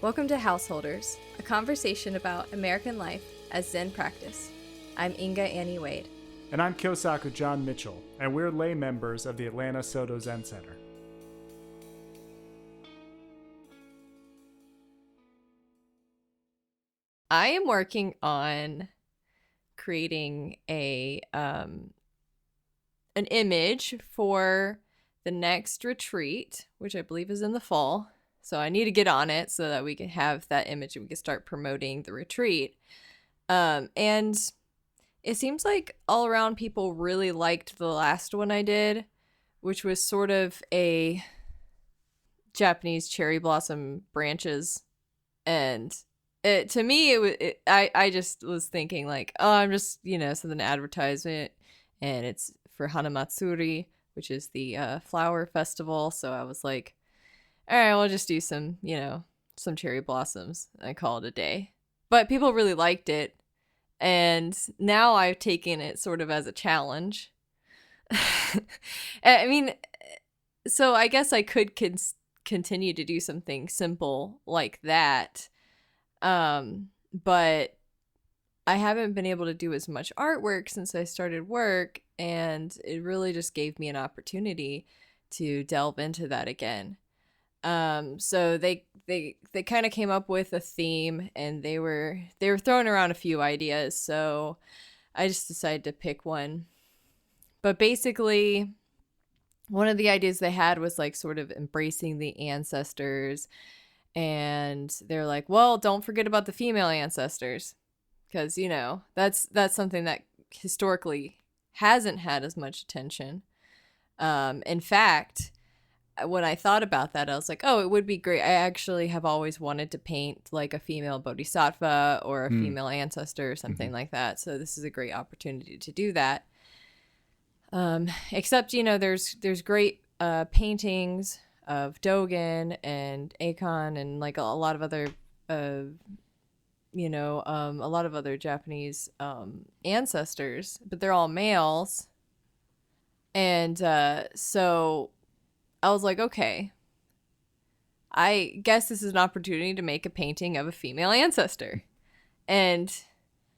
Welcome to Householders, a conversation about American life as Zen practice. I'm Inga Annie Wade. And I'm Kyosaku John Mitchell, and we're lay members of the Atlanta Soto Zen Center. I am working on creating an image for the next retreat, which I believe is in the fall. So I need to get on it so that we can have that image and we can start promoting the retreat. And it seems like all around people really liked the last one I did, which was sort of a Japanese cherry blossom branches. And to me, I just was thinking like, oh, I'm just, something advertisement, and it's for Hanamatsuri, which is the flower festival. So I was like, all right, we'll just do some cherry blossoms. I call it a day. But people really liked it. And now I've taken it sort of as a challenge. I mean, so I guess I could continue to do something simple like that. But I haven't been able to do as much artwork since I started work. And it really just gave me an opportunity to delve into that again. So they kind of came up with a theme, and they were throwing around a few ideas, so I just decided to pick one. But basically, one of the ideas they had was like sort of embracing the ancestors, and they're like, well, don't forget about the female ancestors, because that's something that historically hasn't had as much attention. In fact, when I thought about that, I was like, oh, it would be great. I actually have always wanted to paint like a female bodhisattva or a female ancestor or something like that. So this is a great opportunity to do that. Except, there's great paintings of Dogen and Akon and like a lot of other, a lot of other Japanese ancestors, but they're all males. And so I was like, okay, I guess this is an opportunity to make a painting of a female ancestor. And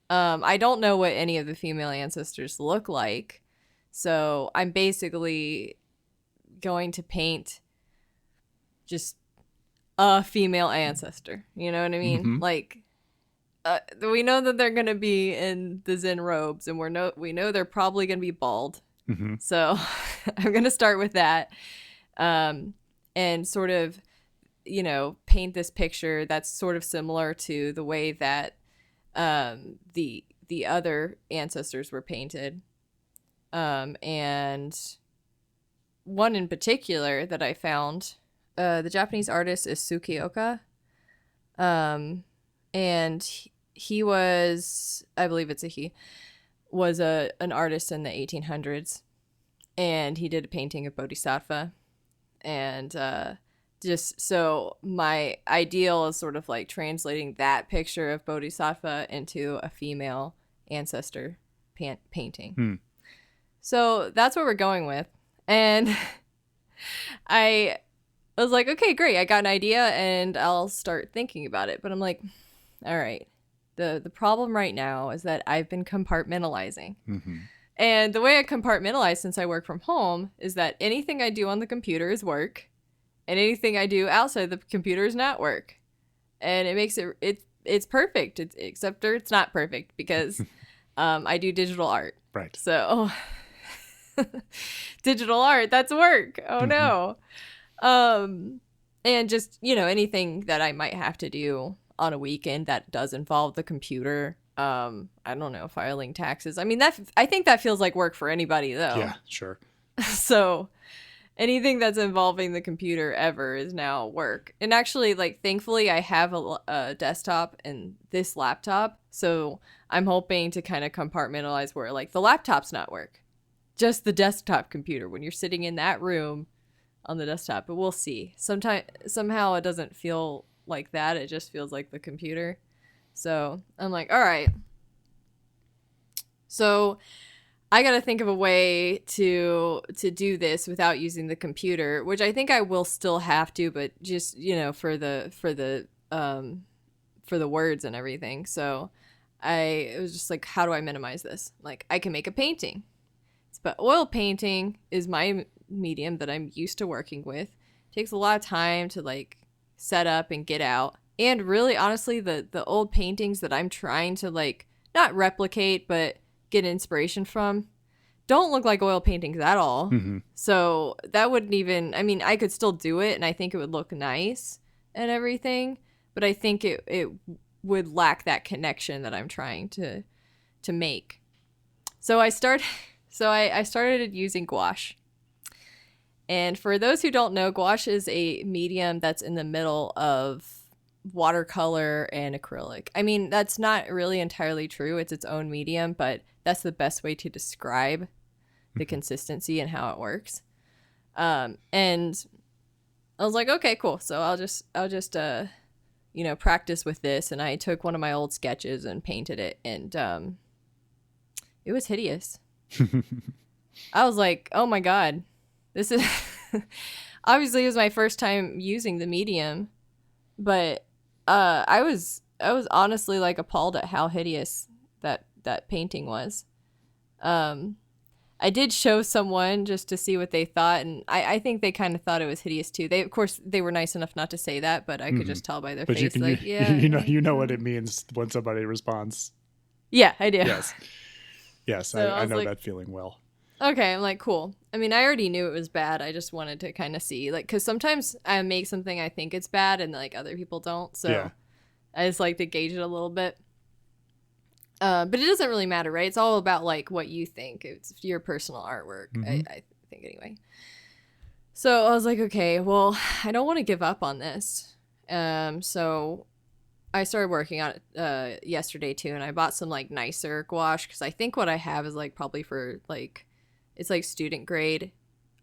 I don't know what any of the female ancestors look like. So I'm basically going to paint just a female ancestor. You know what I mean? Mm-hmm. Like, we know that they're going to be in the Zen robes, and we know they're probably going to be bald. Mm-hmm. So I'm going to start with that. And sort of, paint this picture that's sort of similar to the way that the other ancestors were painted. And one in particular that I found, the Japanese artist is Tsukioka. And he was, I believe it's a he, was an artist in the 1800s. And he did a painting of Bodhisattva. And just so my ideal is sort of like translating that picture of Bodhisattva into a female ancestor painting. So that's what we're going with. And I was like, okay, great. I got an idea and I'll start thinking about it. But I'm like, all right, the problem right now is that I've been compartmentalizing. Mm-hmm. And the way I compartmentalize since I work from home is that anything I do on the computer is work, and anything I do outside the computer is not work. And it makes it's perfect, except it's not perfect because I do digital art. Right. So digital art, that's work. Oh no. And just, anything that I might have to do on a weekend that does involve the computer. I don't know, filing taxes. I mean, I think that feels like work for anybody, though. Yeah, sure. So anything that's involving the computer ever is now work. And actually, like, thankfully, I have a desktop and this laptop. So I'm hoping to kind of compartmentalize where, like, the laptop's not work. Just the desktop computer when you're sitting in that room on the desktop. But we'll see. Somehow it doesn't feel like that. It just feels like the computer. So I'm like, all right. So I got to think of a way to do this without using the computer, which I think I will still have to, but just, for the for the words and everything. So it was just like, how do I minimize this? Like, I can make a painting, but oil painting is my medium that I'm used to working with. It takes a lot of time to like set up and get out. And really, honestly, the old paintings that I'm trying to like not replicate but get inspiration from don't look like oil paintings at all. Mm-hmm. So that wouldn't even, I mean, I could still do it and I think it would look nice and everything, but I think it would lack that connection that I'm trying to make. So I started using gouache. And for those who don't know, gouache is a medium that's in the middle of watercolor and acrylic. I mean, that's not really entirely true. It's its own medium, but that's the best way to describe the consistency and how it works. And I was like, okay, cool. So I'll just practice with this. And I took one of my old sketches and painted it, and it was hideous. I was like, oh my God, this is obviously it was my first time using the medium, but I was honestly like appalled at how hideous that painting was. I did show someone just to see what they thought, and I think they kind of thought it was hideous too. Of course, they were nice enough not to say that, but I could just tell by their face, yeah, you know what it means when somebody responds. Yeah, I do. Yes, So I know like, that feeling well. Okay, I'm like, cool. I mean, I already knew it was bad. I just wanted to kind of see, like, because sometimes I make something I think it's bad and like other people don't. So yeah. I just like to gauge it a little bit. But it doesn't really matter, right? It's all about like what you think. It's your personal artwork, Mm-hmm. I think anyway. So I was like, okay, well, I don't want to give up on this. So I started working on it yesterday too, and I bought some like nicer gouache because I think what I have is like probably for like, it's like student grade.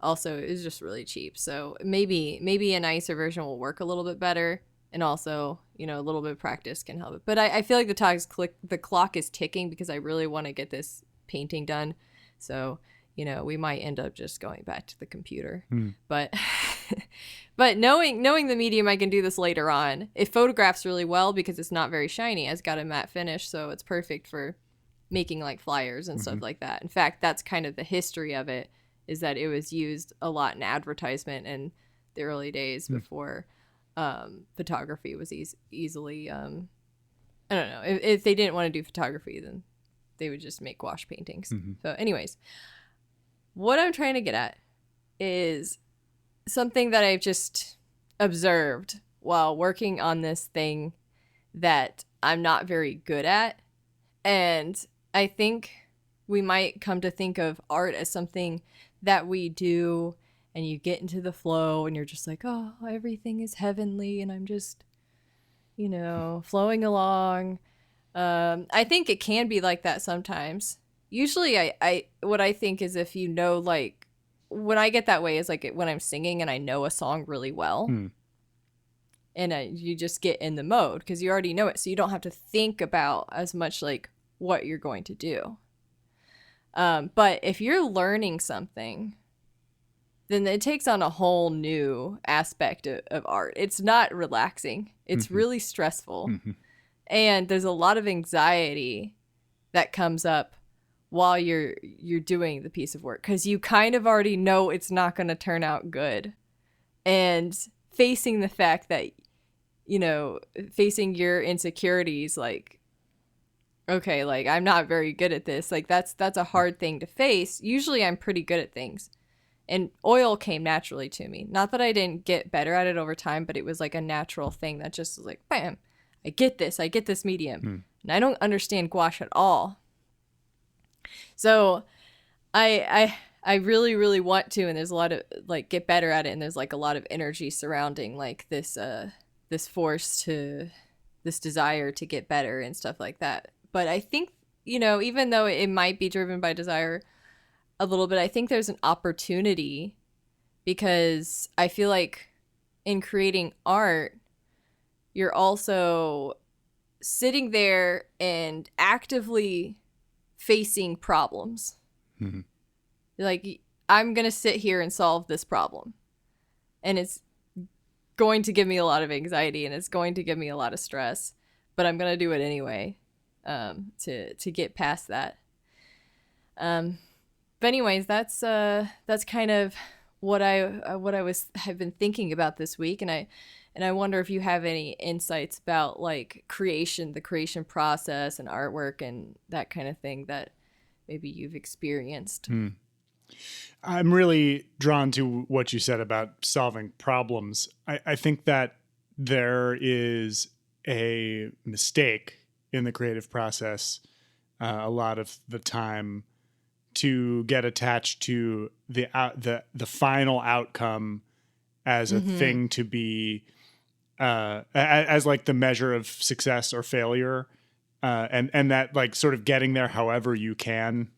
Also, it's just really cheap. So maybe a nicer version will work a little bit better. And also, a little bit of practice can help it. But I feel like the clock is ticking because I really want to get this painting done. So, we might end up just going back to the computer. But but knowing the medium, I can do this later on. It photographs really well because it's not very shiny. It's got a matte finish, so it's perfect for making like flyers and stuff like that. In fact, that's kind of the history of it, is that it was used a lot in advertisement in the early days before photography was easily I don't know, if they didn't want to do photography, then they would just make gouache paintings. So anyways, what I'm trying to get at is something that I've just observed while working on this thing that I'm not very good at. And I think we might come to think of art as something that we do and you get into the flow and you're just like, oh, everything is heavenly and I'm just, flowing along. I think it can be like that sometimes. Usually I what I think is if like, when I get that way is like when I'm singing and I know a song really well. And you just get in the mode because you already know it. So you don't have to think about as much like what you're going to do. But if you're learning something, then it takes on a whole new aspect of art. It's not relaxing. It's really stressful. And there's a lot of anxiety that comes up while you're doing the piece of work because you kind of already know it's not going to turn out good. And facing the fact that, facing your insecurities, like, okay, like I'm not very good at this. Like that's a hard thing to face. Usually I'm pretty good at things. And oil came naturally to me. Not that I didn't get better at it over time, but it was like a natural thing that just was like, bam, I get this medium. And I don't understand gouache at all. So I really, really want to, and there's a lot of like get better at it. And there's like a lot of energy surrounding like this force this desire to get better and stuff like that. But I think, even though it might be driven by desire a little bit, I think there's an opportunity because I feel like in creating art, you're also sitting there and actively facing problems. Like, I'm going to sit here and solve this problem. And it's going to give me a lot of anxiety and it's going to give me a lot of stress, but I'm going to do it anyway, to get past that. But anyways, that's kind of what have been thinking about this week. And I wonder if you have any insights about like the creation process and artwork and that kind of thing that maybe you've experienced. I'm really drawn to what you said about solving problems. I think that there is a mistake in the creative process a lot of the time to get attached to the final outcome as a thing to be as like the measure of success or failure, and that like sort of getting there however you can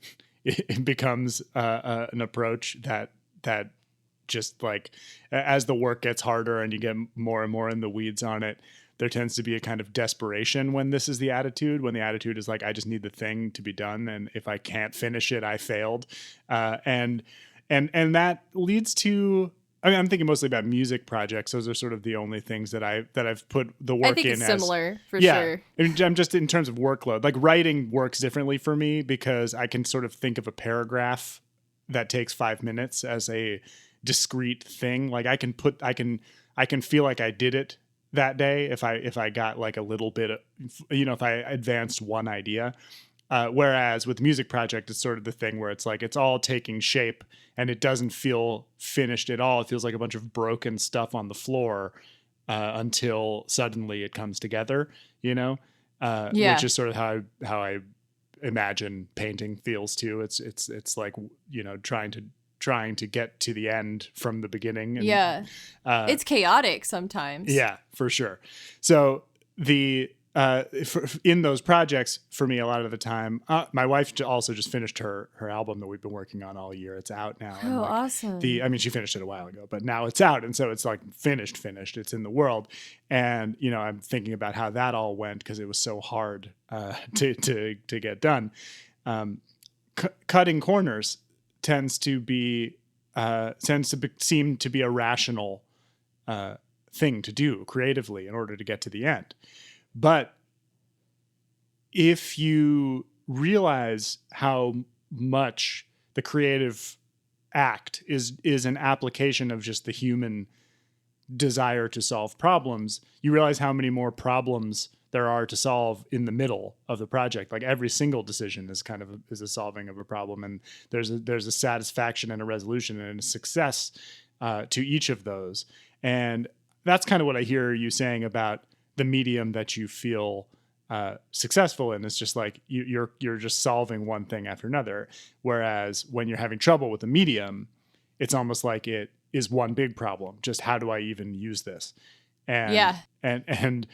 it becomes an approach that just like as the work gets harder and you get more and more in the weeds on it, there tends to be a kind of desperation when this is the attitude, when the attitude is like, I just need the thing to be done. And if I can't finish it, I failed. And that leads to, I mean, I'm thinking mostly about music projects. Those are sort of the only things that I've put the work in. I think it's similar for sure. I'm just in terms of workload, like writing works differently for me because I can sort of think of a paragraph that takes 5 minutes as a discrete thing. Like I can feel like I did it that day if I got like a little bit of, if I advanced one idea. Whereas with music project, it's sort of the thing where it's like it's all taking shape and it doesn't feel finished at all. It feels like a bunch of broken stuff on the floor until suddenly it comes together, which is sort of how I imagine painting feels too. It's like, trying to get to the end from the beginning. And, it's chaotic sometimes. Yeah, for sure. So in those projects, for me, a lot of the time, my wife also just finished her album that we've been working on all year. It's out now. Oh, awesome. She finished it a while ago, but now it's out. And so it's like finished. It's in the world. And, I'm thinking about how that all went because it was so hard to get done. Cutting corners tends to seem to be a rational thing to do creatively in order to get to the end. But if you realize how much the creative act is an application of just the human desire to solve problems, you realize how many more problems there are to solve in the middle of the project. Like every single decision is kind of is a solving of a problem, and there's a satisfaction and a resolution and a success to each of those. And that's kind of what I hear you saying about the medium that you feel successful in. Is just like you're just solving one thing after another. Whereas when you're having trouble with a medium, it's almost like it is one big problem. Just how do I even use this? And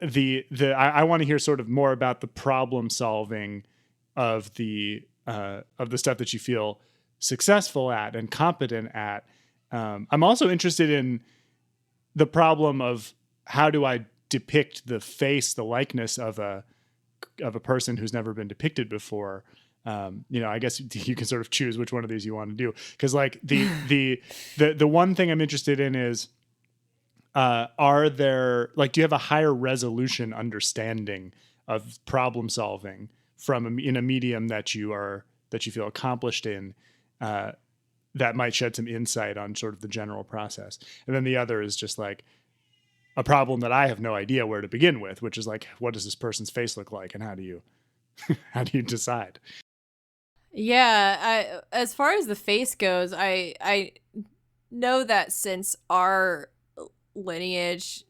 I want to hear sort of more about the problem solving of the stuff that you feel successful at and competent at. I'm also interested in the problem of how do I depict the face, the likeness of a person who's never been depicted before. I guess you can sort of choose which one of these you want to do. Cause like the one thing I'm interested in is, are there, like, do you have a higher resolution understanding of problem solving in a medium that you feel accomplished in, that might shed some insight on sort of the general process? And then the other is just like a problem that I have no idea where to begin with, which is like, what does this person's face look like, and how do you decide? Yeah, as far as the face goes, I know that since our lineage,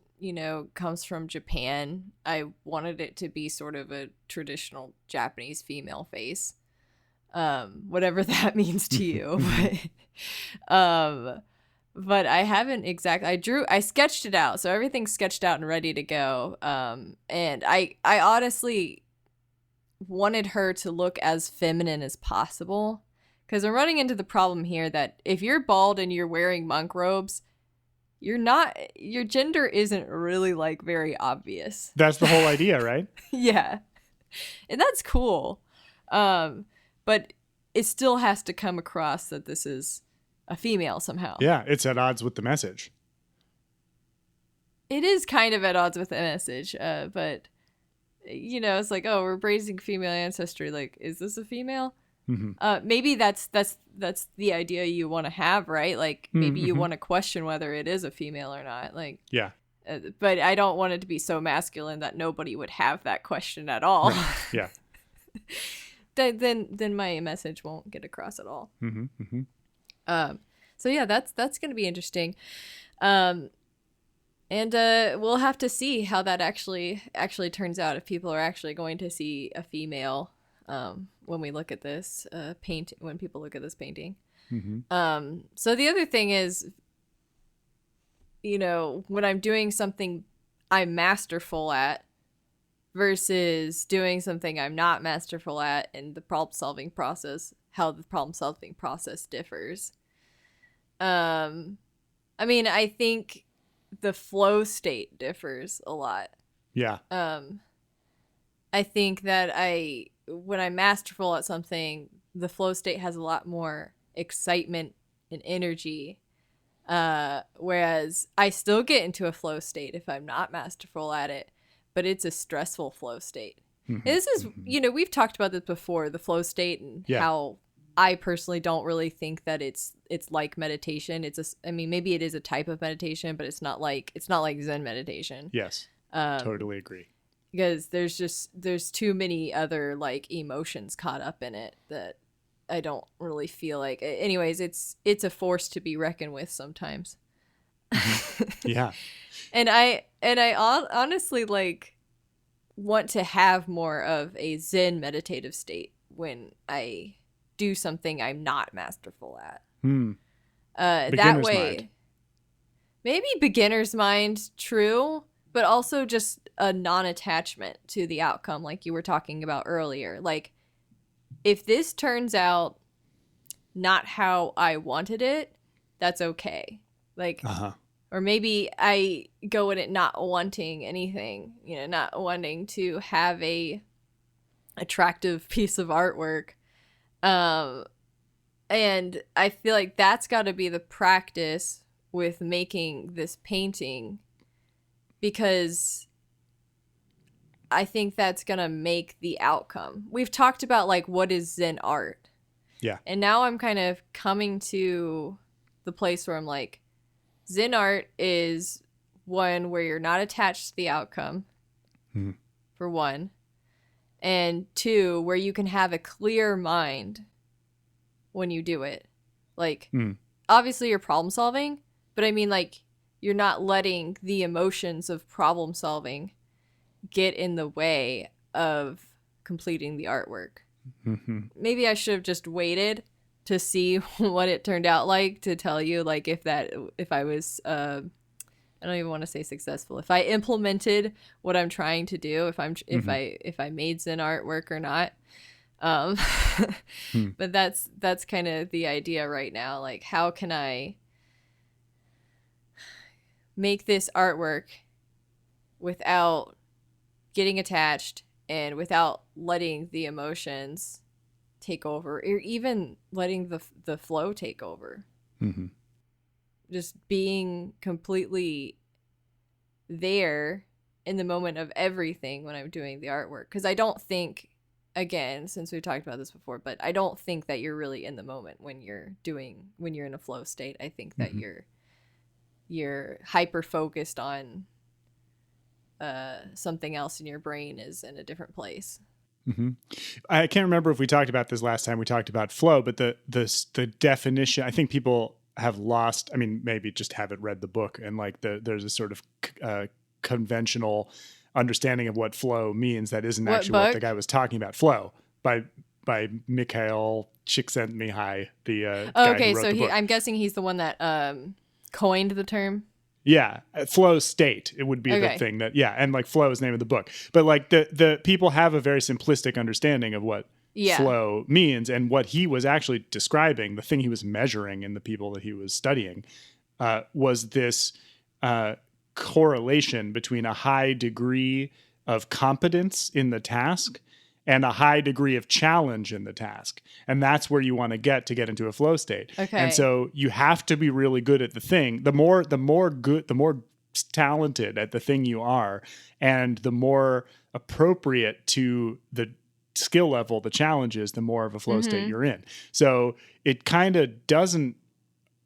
comes from Japan, I wanted it to be sort of a traditional Japanese female face, whatever that means to you. But I haven't I sketched it out, so everything's sketched out and ready to go. And I honestly wanted her to look as feminine as possible, because I'm running into the problem here that if you're bald and you're wearing monk robes, your gender isn't really like very obvious. That's the whole idea, right? Yeah. And that's cool. But it still has to come across that this is a female somehow. Yeah, it's at odds with the message. it is kind of at odds with the message, but it's like, oh, we're raising female ancestry. Like, is this a female? Maybe that's the idea you want to have, right? Like, maybe you want to question whether it is a female or not. Like, yeah. But I don't want it to be so masculine that nobody would have that question at all. Right. Yeah. then my message won't get across at all. So yeah, that's going to be interesting. And we'll have to see how that actually turns out, if people are actually going to see a female when we look at this when people look at this painting. So the other thing is, when I'm doing something I'm masterful at versus doing something I'm not masterful at in the problem solving process, how the problem solving process differs. I mean, I think the flow state differs a lot. Yeah. I think that when I'm masterful at something, the flow state has a lot more excitement and energy. Whereas I still get into a flow state if I'm not masterful at it, but it's a stressful flow state. And this is, we've talked about this before, the flow state, and how I personally don't really think that it's like meditation. Maybe it is a type of meditation, but it's not like Zen meditation. Yes. Totally agree. Because there's too many other like emotions caught up in it that I don't really feel like. Anyways, it's a force to be reckoned with sometimes. Yeah. And I honestly like want to have more of a Zen meditative state when I do something I'm not masterful at. That way, mind. Maybe beginner's mind, true, but also just a non-attachment to the outcome, like you were talking about earlier. Like, if this turns out not how I wanted it, that's okay. Like, or maybe I go in it not wanting anything, not wanting to have a attractive piece of artwork. And I feel like that's got to be the practice with making this painting, because I think that's going to make the outcome. We've talked about like what is Zen art. Yeah. And now I'm kind of coming to the place where I'm like, Zen art is one where you're not attached to the outcome, for one. And two, where you can have a clear mind when you do it. Like, obviously you're problem solving, but I mean, like, you're not letting the emotions of problem solving get in the way of completing the artwork. Maybe I should have just waited to see what it turned out like to tell you, like, if I was I don't even want to say successful, if I implemented what I'm trying to do, if I made Zen artwork or not. But that's kind of the idea right now. Like, how can I make this artwork without getting attached and without letting the emotions take over, or even letting the flow take over. Just being completely there in the moment of everything when I'm doing the artwork. Because I don't think, again, since we've talked about this before, but I don't think that you're really in the moment when you're in a flow state. I think that you're hyper focused on something else, in your brain is in a different place. I can't remember if we talked about this last time we talked about flow, but the definition, I think people have lost, I mean, maybe just haven't read the book, and like there's a sort of conventional understanding of what flow means that isn't actually what the guy was talking about. Flow by Mikhail Csikszentmihalyi, the guy who wrote the book. I'm guessing he's the one that coined the term. Yeah, flow state, it would be the thing that, and like flow is the name of the book. But like the people have a very simplistic understanding of what flow means, and what he was actually describing, the thing he was measuring in the people that he was studying, was this correlation between a high degree of competence in the task and a high degree of challenge in the task. And that's where you want to get into a flow state. Okay. And so you have to be really good at the thing. The more talented at the thing you are, and the more appropriate to the skill level the challenge is, the more of a flow state you're in. So it kind of doesn't.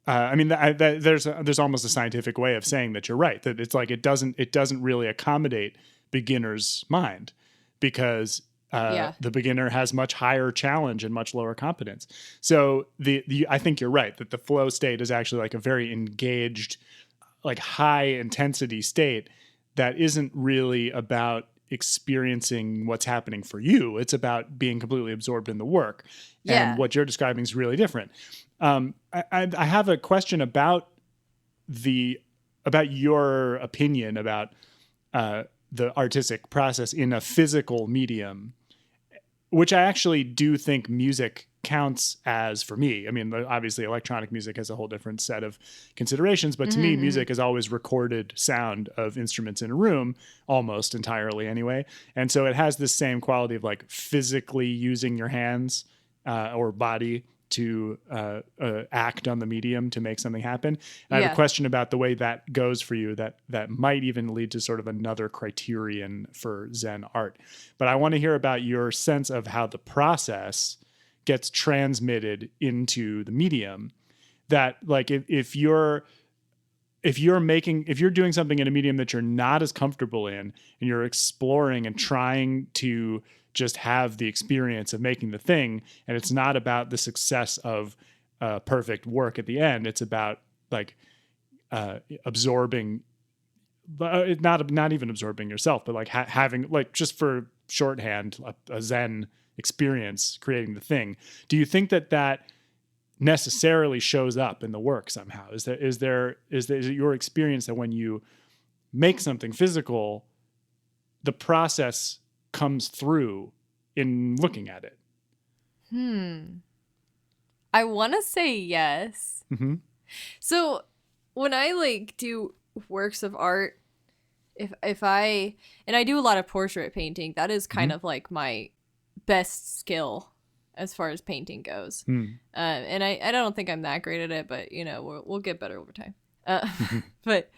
There's almost a scientific way of saying that you're right. That it's like it doesn't really accommodate beginner's mind, because the beginner has much higher challenge and much lower competence. So I think you're right that the flow state is actually like a very engaged, like high intensity state that isn't really about experiencing what's happening for you. It's about being completely absorbed in the work. Yeah. And what you're describing is really different. I have a question about your opinion about the artistic process in a physical medium, which I actually do think music counts as for me. I mean, obviously electronic music has a whole different set of considerations, but to me, music is always recorded sound of instruments in a room, almost entirely anyway. And so it has this same quality of like physically using your hands or body to act on the medium to make something happen. And I have a question about the way that goes for you that might even lead to sort of another criterion for Zen art. But I want to hear about your sense of how the process gets transmitted into the medium. That like if you're doing something in a medium that you're not as comfortable in, and you're exploring and trying to just have the experience of making the thing, and it's not about the success of perfect work at the end. It's about like absorbing, not even absorbing yourself, but like having, like, just for shorthand, a Zen experience creating the thing. Do you think that necessarily shows up in the work somehow? Is it your experience that when you make something physical, the process comes through in looking at it? I want to say yes. So when I like do works of art, if I do a lot of portrait painting, that is kind of like my best skill as far as painting goes. And I don't think I'm that great at it, but you know, we'll get better over time. But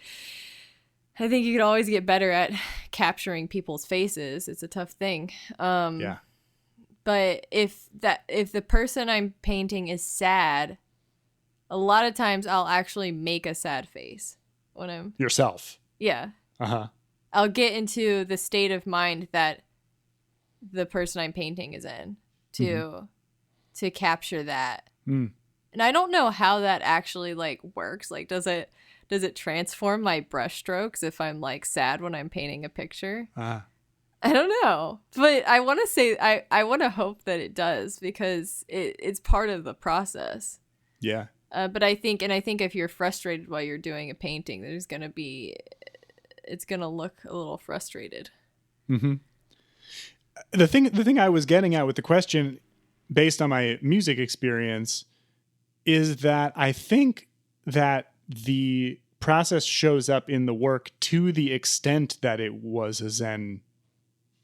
I think you can always get better at capturing people's faces. It's a tough thing. But if the person I'm painting is sad, a lot of times I'll actually make a sad face when I'm yourself. Yeah. I'll get into the state of mind that the person I'm painting is in to capture that. And I don't know how that actually like works. Like, does it transform my brush strokes if I'm like sad when I'm painting a picture? I don't know, but I want to say I want to hope that it does, because it's part of the process. Yeah. But I think if you're frustrated while you're doing a painting, it's going to look a little frustrated. The thing I was getting at with the question, based on my music experience, is that I think that the process shows up in the work to the extent that it was a Zen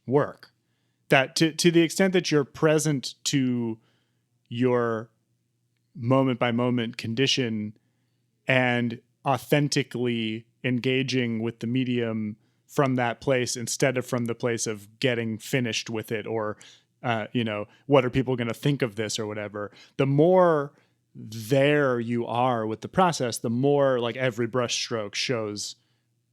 work. That to the extent that you're present to your moment by moment condition and authentically engaging with the medium from that place, instead of from the place of getting finished with it, or what are people going to think of this or whatever. The more there you are with the process, the more like every brush stroke shows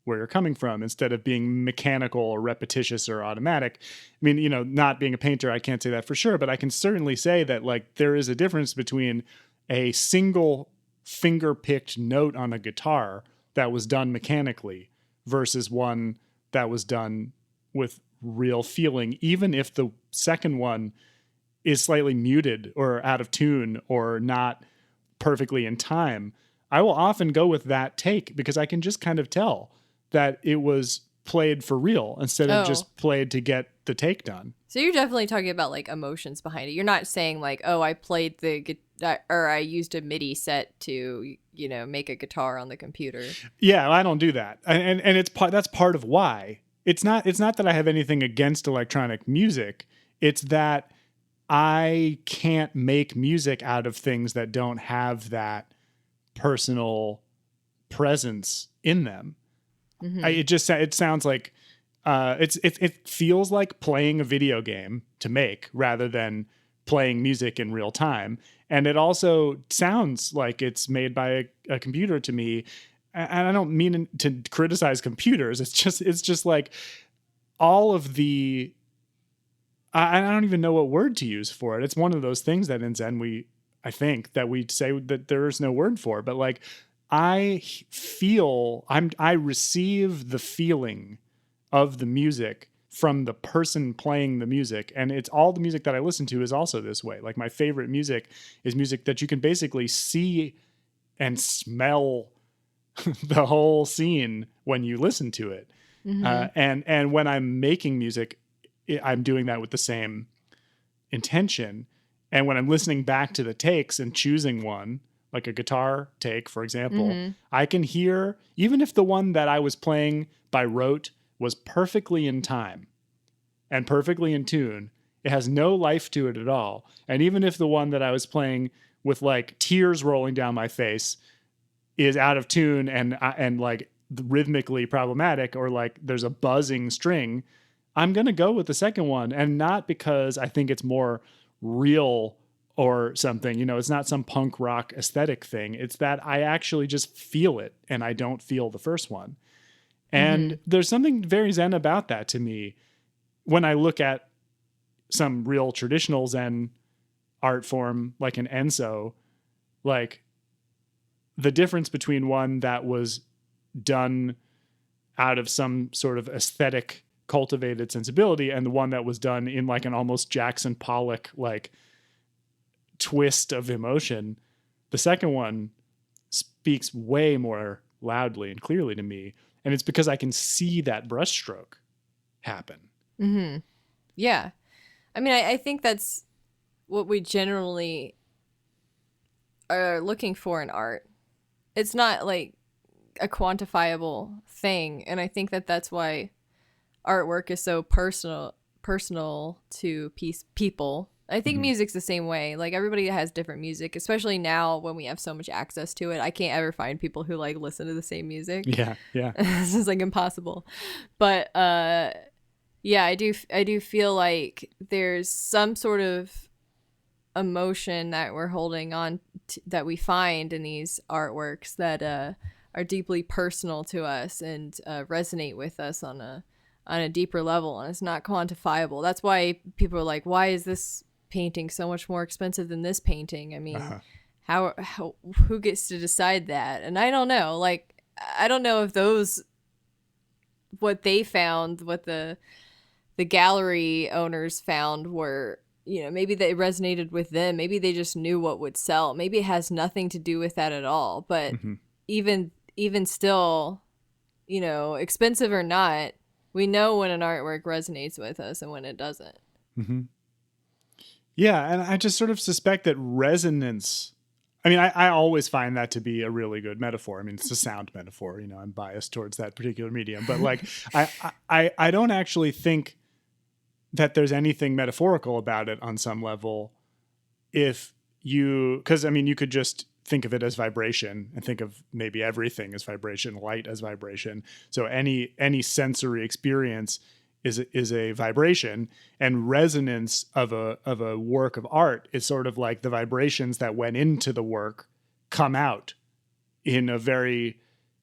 where you're coming from, instead of being mechanical or repetitious or automatic. I mean, not being a painter, I can't say that for sure, but I can certainly say that like there is a difference between a single finger picked note on a guitar that was done mechanically versus one that was done with real feeling, even if the second one is slightly muted or out of tune or not perfectly in time. I will often go with that take because I can just kind of tell that it was played for real instead of just played to get the take done. So you're definitely talking about like emotions behind it. You're not saying like, oh, I played the guitar, or I used a MIDI set to, make a guitar on the computer. Yeah, I don't do that. And that's part of why. It's not that I have anything against electronic music. It's that I can't make music out of things that don't have that personal presence in them. It sounds like it feels like playing a video game to make rather than playing music in real time. And it also sounds like it's made by a computer to me. And I don't mean to criticize computers. It's just like all of the, I don't even know what word to use for it. It's one of those things that in Zen I think that we say that there is no word for, but like I receive the feeling of the music from the person playing the music. And it's all the music that I listen to is also this way. Like my favorite music is music that you can basically see and smell the whole scene when you listen to it. And when I'm making music, I'm doing that with the same intention. And when I'm listening back to the takes and choosing one, like a guitar take, for example, I can hear, even if the one that I was playing by rote was perfectly in time and perfectly in tune, it has no life to it at all. And even if the one that I was playing with like tears rolling down my face is out of tune and like rhythmically problematic, or like there's a buzzing string, I'm going to go with the second one. And not because I think it's more real or something, it's not some punk rock aesthetic thing. It's that I actually just feel it and I don't feel the first one. And there's something very Zen about that to me. When I look at some real traditional Zen art form, like an Enso, like the difference between one that was done out of some sort of aesthetic cultivated sensibility and the one that was done in like an almost Jackson Pollock like twist of emotion, the second one speaks way more loudly and clearly to me. And it's because I can see that brushstroke happen. Yeah. I mean, I think that's what we generally are looking for in art. It's not like a quantifiable thing. And I think that that's why artwork is so personal to people. I think music's the same way. Like everybody has different music, especially now when we have so much access to it. I can't ever find people who like listen to the same music. Yeah. This is like impossible. But yeah, I do feel like there's some sort of emotion that we're holding on to, that we find in these artworks that are deeply personal to us and resonate with us on a deeper level, and it's not quantifiable. That's why people are like, why is this painting so much more expensive than this painting? I mean, how who gets to decide that? And I don't know. Like, I don't know if those, what they found, what the gallery owners found were, maybe they resonated with them. Maybe they just knew what would sell. Maybe it has nothing to do with that at all. But even still, expensive or not, we know when an artwork resonates with us and when it doesn't. Yeah, and I just sort of suspect that resonance, I mean, I always find that to be a really good metaphor. I mean, it's a sound metaphor, I'm biased towards that particular medium, but like, I don't actually think that there's anything metaphorical about it on some level. Because I mean, you could just think of it as vibration and think of maybe everything as vibration, light as vibration. So any sensory experience is a vibration, and resonance of a work of art is sort of like the vibrations that went into the work come out in a very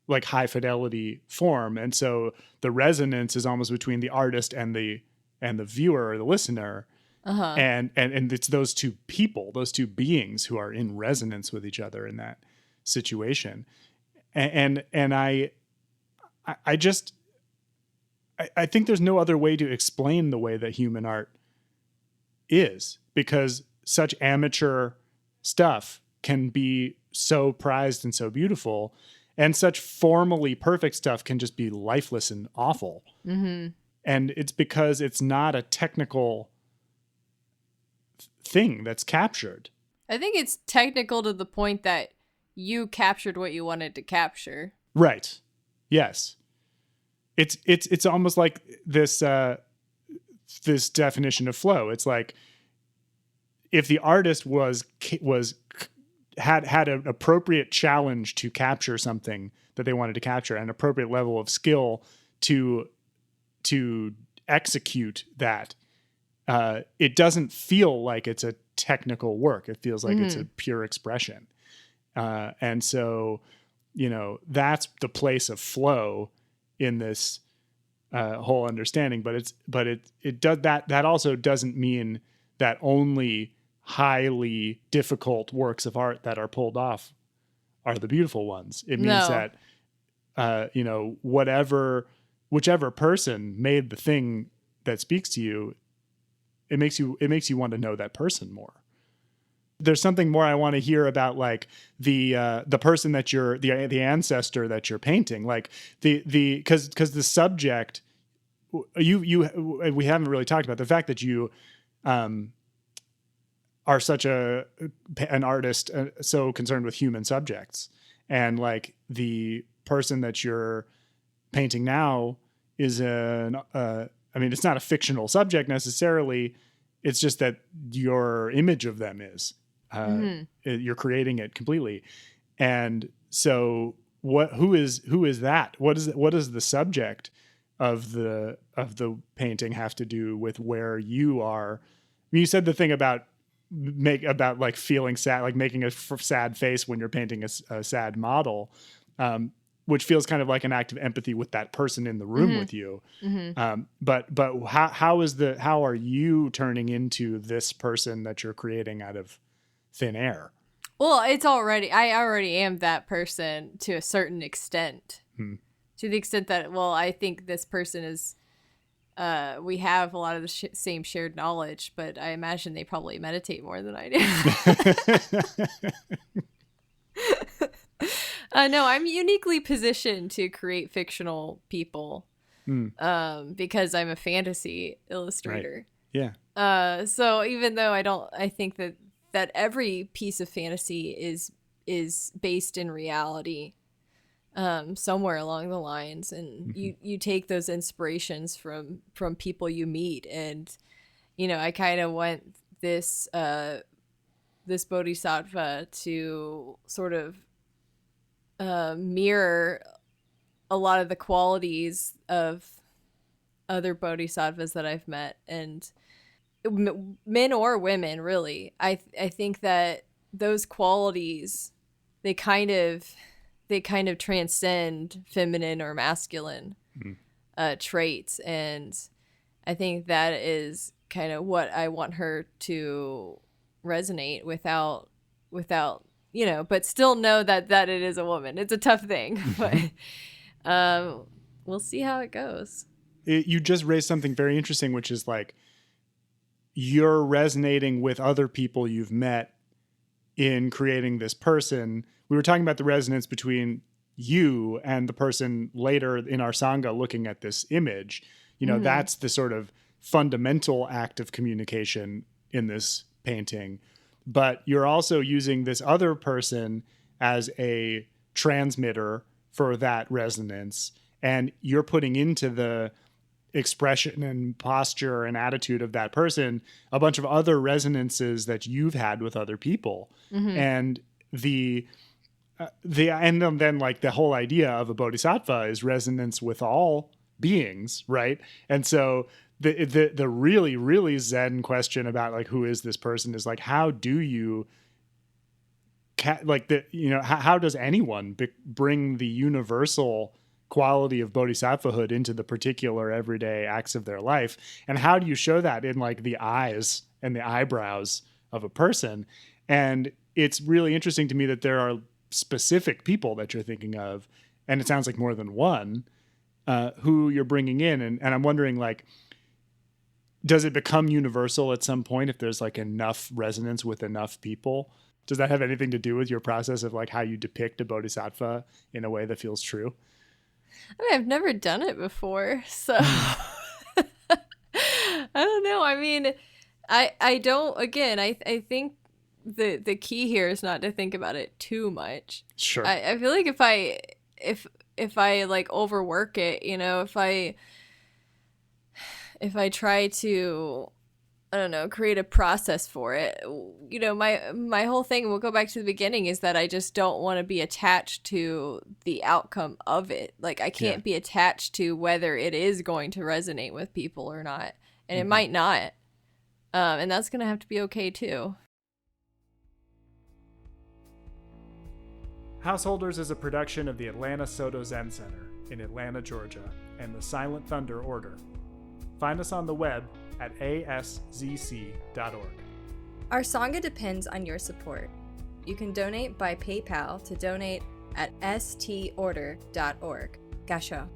like high fidelity form. And so the resonance is almost between the artist and the viewer or the listener. And it's those two people, those two beings who are in resonance with each other in that situation. And I think there's no other way to explain the way that human art is, because such amateur stuff can be so prized and so beautiful, and such formally perfect stuff can just be lifeless and awful. And it's because it's not a technical thing that's captured. I think it's technical to the point that you captured what you wanted to capture. Right. Yes. It's almost like this this definition of flow. It's like if the artist had an appropriate challenge to capture something that they wanted to capture, an appropriate level of skill to execute that. It doesn't feel like it's a technical work. It feels like it's a pure expression. And so, that's the place of flow in this whole understanding. But it does that also doesn't mean that only highly difficult works of art that are pulled off are the beautiful ones. It means that, whichever person made the thing that speaks to you, it makes you want to know that person more. There's something more I want to hear about, like the person that you're, the ancestor that you're painting, like because the subject, we haven't really talked about the fact that you are such an artist, so concerned with human subjects, and like the person that you're painting now is it's not a fictional subject necessarily. It's just that your image of them is, you're creating it completely. And so who is that? What is the subject of the painting have to do with where you are? I mean, you said the thing about like feeling sad, like making a sad face when you're painting a sad model, which feels kind of like an act of empathy with that person in the room with you. But how are you turning into this person that you're creating out of thin air? Well, I already am that person to a certain extent. To the extent that, I think this person is, we have a lot of the same shared knowledge, but I imagine they probably meditate more than I do. No, I'm uniquely positioned to create fictional people because I'm a fantasy illustrator. Right. Yeah. So even though I think that every piece of fantasy is based in reality, somewhere along the lines, and you take those inspirations from people you meet, and I kind of want this bodhisattva to sort of mirror a lot of the qualities of other bodhisattvas that I've met, and men or women, really. I think that those qualities, they kind of transcend feminine or masculine traits, and I think that is kind of what I want her to resonate without but still know that it is a woman. It's a tough thing, but we'll see how it goes. You just raised something very interesting, which is like you're resonating with other people you've met in creating this person. We were talking about the resonance between you and the person later in our Sangha looking at this image. That's the sort of fundamental act of communication in this painting. But you're also using this other person as a transmitter for that resonance. And you're putting into the expression and posture and attitude of that person a bunch of other resonances that you've had with other people. And then like the whole idea of a bodhisattva is resonance with all beings, right? And so the really, really Zen question about like who is this person is like, how do you how does anyone bring the universal quality of bodhisattvahood into the particular everyday acts of their life, and how do you show that in like the eyes and the eyebrows of a person? And it's really interesting to me that there are specific people that you're thinking of, and it sounds like more than one, who you're bringing in, and I'm wondering, like, does it become universal at some point if there's like enough resonance with enough people? Does that have anything to do with your process of like how you depict a bodhisattva in a way that feels true? I mean, I've never done it before, so I don't know. I mean, I don't. Again, I think the key here is not to think about it too much. Sure. I feel like if I like overwork it, if I try to I don't know, create a process for it. You know, my whole thing, we'll go back to the beginning, is that I just don't want to be attached to the outcome of it. Like, I can't be attached to whether it is going to resonate with people or not. And it might not. And that's going to have to be okay, too. Householders is a production of the Atlanta Soto Zen Center in Atlanta, Georgia, and the Silent Thunder Order. Find us on the web at aszc.org. Our Sangha depends on your support. You can donate by PayPal to donate at storder.org. Gasho.